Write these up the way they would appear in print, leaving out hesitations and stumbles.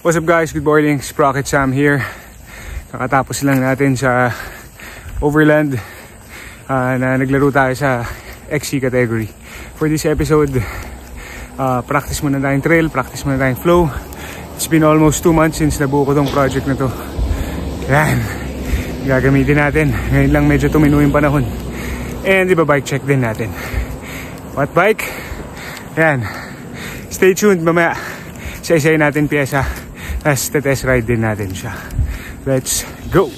What's up guys, good morning, Sprocket Sam here. Kakatapos lang natin sa Overland na naglaro tayo sa XC category. For this episode, practice muna tayong trail, practice muna tayong flow. It's been almost 2 months since nabuo ko tong project na to. Yan, gagamitin natin. Ngayon lang medyo tumino yung panahon. And iba bike check din natin. What bike? Yan, stay tuned, mamaya isa-isayin natin pyesa. Tapos test ride din natin siya. Let's go!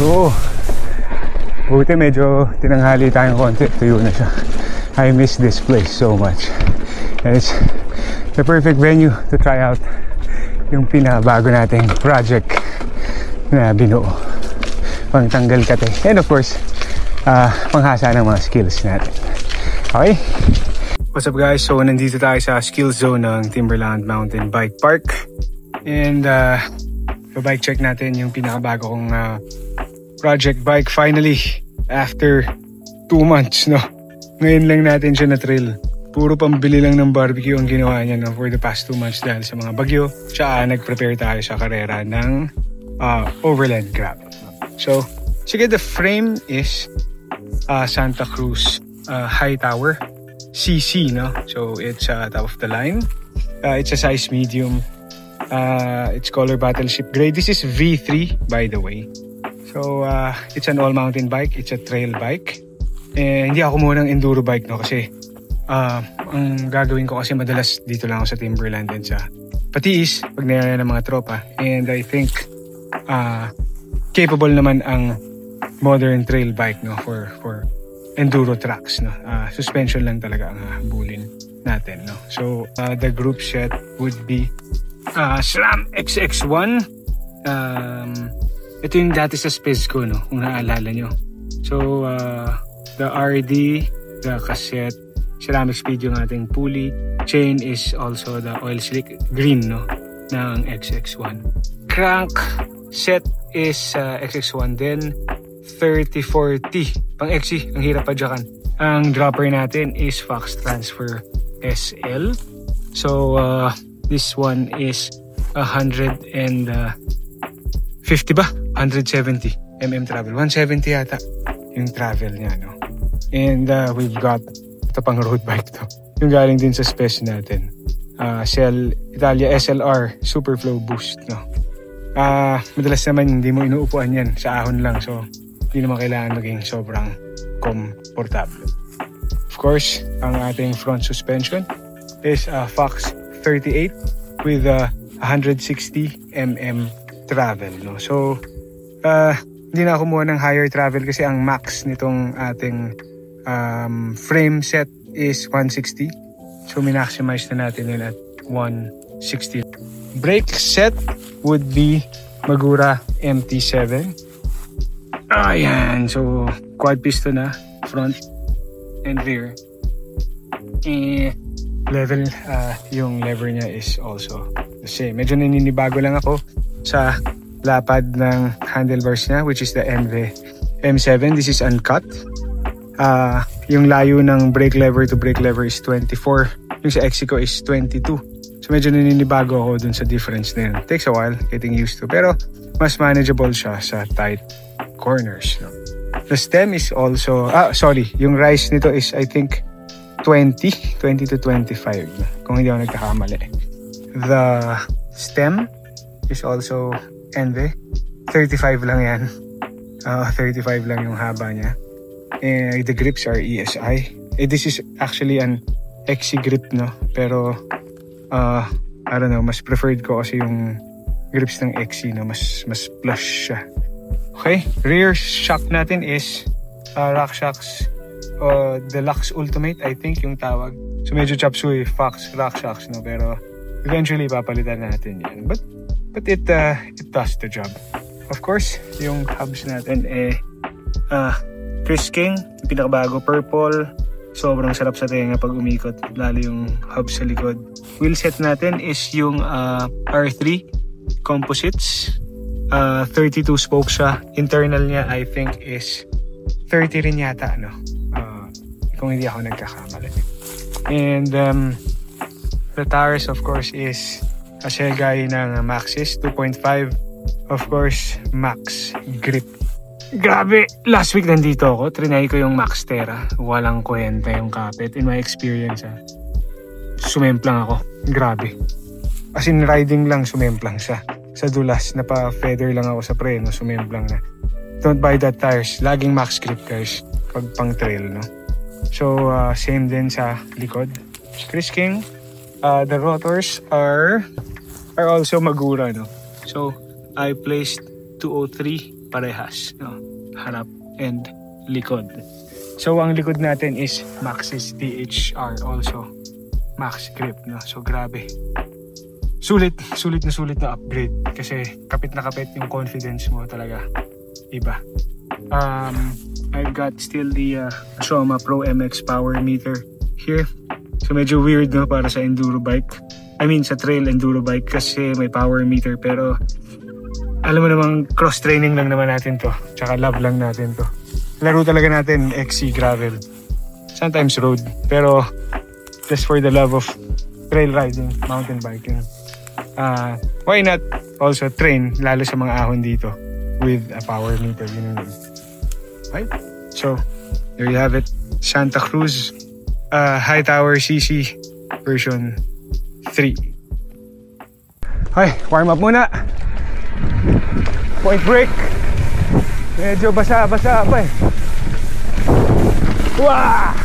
So, buti medyo tinanghali tayong konti. Tuyo na siya. I miss this place so much. And it's the perfect venue to try out yung pinabago nating project na binuo. Pangtanggal kate. And of course, panghasa ng mga skills natin. Okay? What's up guys? So, nandito tayo sa skill zone ng Timberland Mountain Bike Park. And, bike check natin yung pinakabago kong project bike. Finally, after 2 months, no? Ngayon lang natin siya na trail. Puro pambili lang ng barbecue ang ginawa niya, no, for the past 2 months dahil sa mga bagyo. Tsaka nag-prepare tayo sa karera ng Overland Grab. So, sige, the frame is Santa Cruz High Tower CC, no? So, it's top of the line. It's a size medium. It's color battleship gray. This is V3, by the way. So, it's an all-mountain bike. It's a trail bike. Hindi ako muna ng enduro bike, no? Kasi ang gagawin ko kasi madalas dito lang ako sa Timberland and sa Patiis pag nilala ng mga tropa. And I think capable naman ang modern trail bike, no, for enduro tracks, no. Suspension lang talaga ang habulin natin, no. So the group set would be SRAM XX1. Ito yung dati sa Spez ko, no, kung naaalala nyo. So the RD, the cassette, ceramic speed yung ating pulley. Chain is also the oil slick green, no, ng XX1. Crank set is XX1 din. 3040 pang XC, ang hirap padyakan. Ang dropper natin is Fox Transfer SL. So this one is 150 ba? 170 travel. 170 yata yung travel niya, no. And we've got ito pang road bike to. Yung galing din sa Spez natin. Italia SLR Superflow Boost, no. Madalas naman hindi mo inuupuan yan, sa ahon lang. So, hindi naman kailangan maging sobrang komportable. Of course, ang ating front suspension is Fox 38 with 160 mm travel, no. So, hindi na ako kumuha ng higher travel kasi ang max nitong ating frame set is 160. So minaximize na natin yun at 160. Brake set would be Magura MT7. Ayan. So quad piston na, front and rear. Level, yung lever niya is also the same. Medyo naninibago lang ako sa lapad ng handlebars niya, which is the M7. This is uncut. Yung layo ng brake lever to brake lever is 24. Yung sa XC ko is 22. So medyo naninibago ako dun sa difference na yun. Takes a while getting used to. Pero mas manageable siya sa tight corners, no? The stem is also, yung rise nito is I think 20 to 25. Kung hindi ako nagkakamali. The stem is also NV. 35 lang yan. 35 lang yung haba niya. The grips are ESI. This is actually an XC grip, no? Pero I don't know, mas preferred ko kasi yung grips ng XC, no? Mas plush siya. Okay, rear shock natin is RockShox Deluxe Ultimate, I think yung tawag. So medyo chop suey Fox RockShox, no? Pero eventually papalitan natin yan. But it does the job. Of course, yung hubs natin Chris King, yung pinakabago, purple. Sobrang sarap sa tenga pag umikot, lalo yung hub sa likod. Wheel set natin is yung R3 Composites. 32 spokes siya. Internal niya I think is 30 rin yata, no? Kung hindi ako nagkakamali. And the tires of course is Assegai ng Maxxis 2.5. Of course, max grip. Grabe! Last week nandito ako, trinay ko yung Maxxterra. Walang kwenta yung kapit. In my experience, sumemplang ako. Grabe. As in riding lang, sumemplang siya. Sa dulas, napa-feather lang ako sa preno, sumemplang na. Don't buy that tires. Laging max grip guys, pag pang trail, no? So, same din sa likod. Chris King, the rotors are also Magura, no? So, I placed 203 parehas, no? Harap and likod. So, ang likod natin is Maxxis THR also. Max grip, no? So, grabe. Sulit na upgrade. Kasi kapit na kapit yung confidence mo talaga. Iba. I've got still the Shoma Pro MX power meter here. So, medyo weird, no? Para sa enduro bike. I mean, sa trail enduro bike kasi may power meter. Pero, alam mo namang cross-training lang naman natin to. Tsaka love lang natin to. Laro talaga natin XC gravel. Sometimes road. Pero just for the love of trail riding, mountain biking. Why not also train, lalo sa mga ahon dito, with a power meter. You know? Right? So, there you have it. Santa Cruz High Tower CC version 3. Hi, warm up muna. Point break. Medyo basa-basa pa eh. Wah!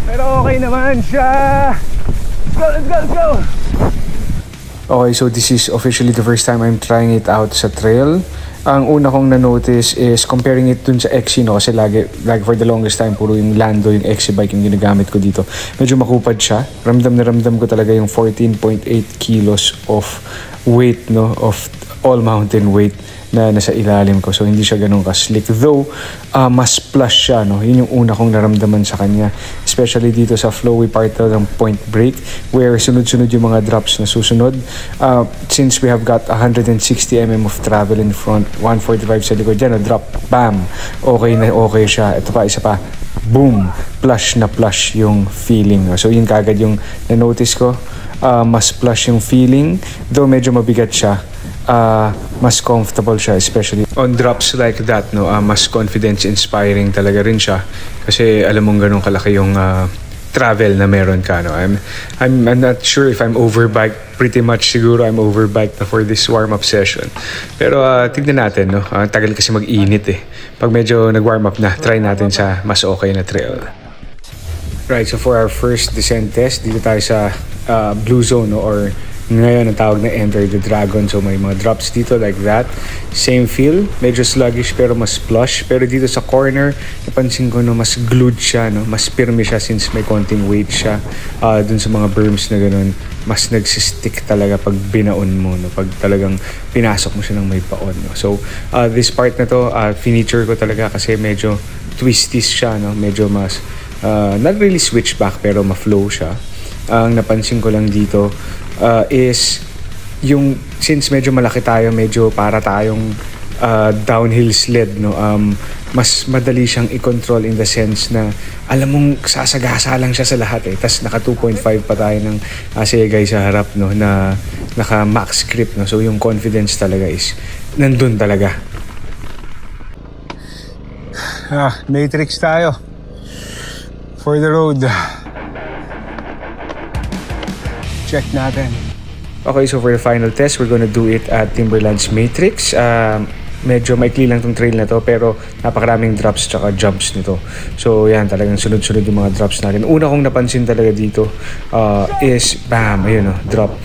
Pero okay naman siya. Let's go! Okay, so this is officially the first time I'm trying it out sa trail. Ang una kong na-notice is comparing it dun sa XC, no? Kasi lagi for the longest time, puro yung Lando, yung XC bike yung ginagamit ko dito. Medyo makupad siya. Ramdam na ramdam ko talaga yung 14.8 kilos of weight, no? Of all mountain weight na nasa ilalim ko. So, hindi siya ganun ka-slick. Though, mas plush siya, no? Yun yung una kong naramdaman sa kanya. Especially dito sa flowy part ng point break where sunod-sunod yung mga drops na susunod. Since we have got 160 mm of travel in front, 145 sa likod dyan, drop, bam! Okay na okay siya. Ito pa, isa pa. Boom! Plush na plush yung feeling. No? So, yun kagad yung na-notice ko. Mas plush yung feeling. Though medyo mabigat siya. Mas comfortable siya, especially on drops like that, no? Mas confidence inspiring talaga rin siya kasi alam mong ganun kalaki yung travel na meron ka, no? I'm not sure if I'm overbiked. Pretty much siguro I'm overbiked na for this warm-up session. Pero tignan natin, no? Tagal kasi mag-init eh. Pag medyo nag-warm up na, try natin sa mas okay na trail. Right, so for our first descent test, dito tayo sa blue zone, no? Or ngayon ang tawag na Enter the Dragon. So may mga drops dito like that. Same feel, medyo sluggish pero mas plush. Pero dito sa corner, napansin ko no, mas glued siya, no? Mas firme siya since may konting weight siya. Dun sa mga berms na ganun, mas nagsistick talaga pag binaon mo, no? Pag talagang pinasok mo siya ng may paon, no? So this part na to, finiture ko talaga kasi medyo twisties siya, no? Medyo mas not really switchback pero ma-flow siya. Ang napansin ko lang dito is yung since medyo malaki tayo, medyo para tayong downhill sled, no? Mas madali siyang i-control in the sense na alam mong sasagasa lang siya sa lahat eh. Tas naka 2.5 pa tayo ng Assegai sa harap, no? Na naka max grip, no? So yung confidence talaga is nandun talaga. Matrix tayo for the road. Check natin. Okay, so for the final test, we're gonna do it at Timberlands Matrix. Medyo maikli lang tong trail na to pero napakaraming drops tsaka jumps nito. So yan, talagang sunod-sunod yung mga drops natin. Una kong napansin talaga dito is bam, ayun, drop.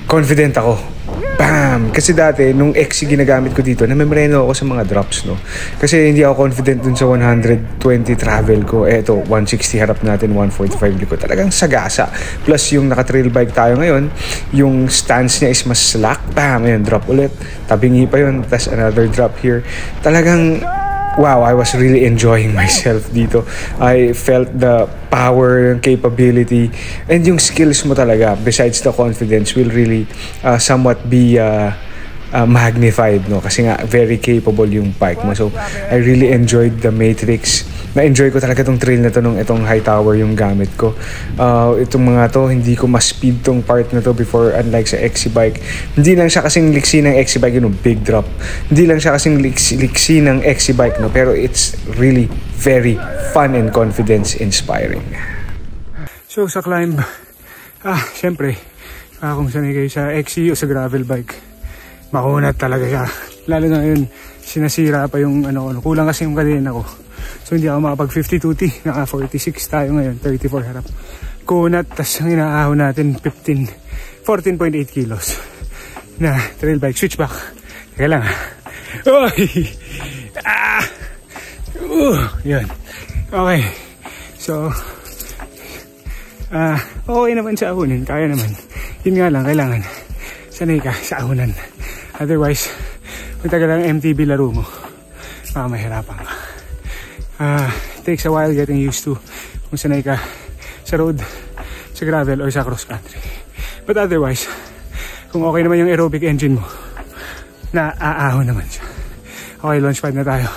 Confident ako. Bam! Kasi dati, nung XC ginagamit ko dito, namemoreno ako sa mga drops, no? Kasi hindi ako confident dun sa 120 travel ko. Eto, 160 harap natin, 145 likod. Talagang sagasa. Plus, yung naka-trail bike tayo ngayon, yung stance niya is mas slack. Bam! Ayun, drop ulit. Tabingi pa yun. Tapos another drop here. Talagang wow, I was really enjoying myself dito. I felt the power, capability, and yung skills mo talaga, besides the confidence, will really somewhat be magnified, no? Kasi nga, very capable yung bike mo. So, I really enjoyed the Matrix. Na-enjoy ko talaga tong trail na to nung itong high tower yung gamit ko. Itong mga to, hindi ko ma-speed tong part na to before, unlike sa XC bike. Hindi lang siya kasing liksi ng XC bike, big drop. Hindi lang siya kasing liksi ng XC bike, no? Pero it's really very fun and confidence inspiring. So, sa climb, syempre, kung sanay kayo sa XC o sa gravel bike, makunat talaga siya. Lalo na yun, sinasira pa yung kulang kasi yung kadena ko. So hindi ako makapag 52T, naka 46 tayo ngayon, 34 harap. Kunat, tas ang inaahon natin 14.8 kilos na trail bike. Switchback. Teka lang Oy! Yun. Okay. So, okay naman sa ahunin, kaya naman. Yun nga lang, kailangan sanay ka sa ahunan. Otherwise, kung tagal ang MTB laro mo, mahirapan ka. It takes a while getting used to kung sanay ka sa road, sa gravel, or sa cross country. But otherwise, kung okay naman yung aerobic engine mo, naaahon naman siya. Okay, launchpad na tayo.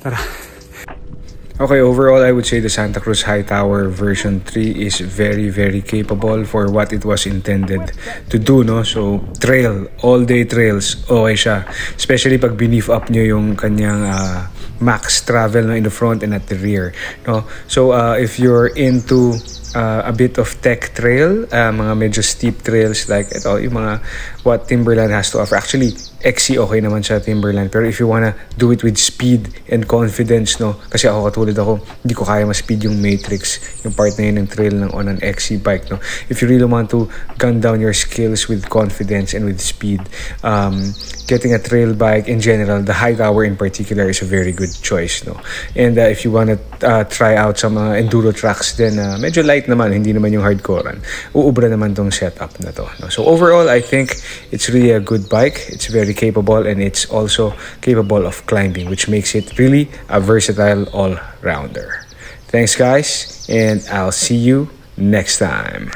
Tara. Okay, overall, I would say the Santa Cruz High Tower version 3 is very, very capable for what it was intended to do, no? So, trail, all-day trails, okay siya. Especially pag beneath up nyo yung kanyang max travel, no, in the front and at the rear, no? So, if you're into a bit of tech trail, mga medyo steep trails like ito, yung mga what Timberland has to offer. Actually, XC okay naman sa Timberland, pero if you wanna do it with speed and confidence, no, kasi ako katulad ako, hindi ko kaya ma-speed yung Matrix, yung part na yun ng trail on an XC bike, no. If you really want to gun down your skills with confidence and with speed, getting a trail bike in general, the high tower in particular, is a very good choice, no. And if you wanna try out some enduro tracks, then medyo light naman, hindi naman yung hardcorean, uubra naman tong setup na to, no. So overall, I think it's really a good bike. It's very capable, and it's also capable of climbing, which makes it really a versatile all-rounder. Thanks guys, and I'll see you next time.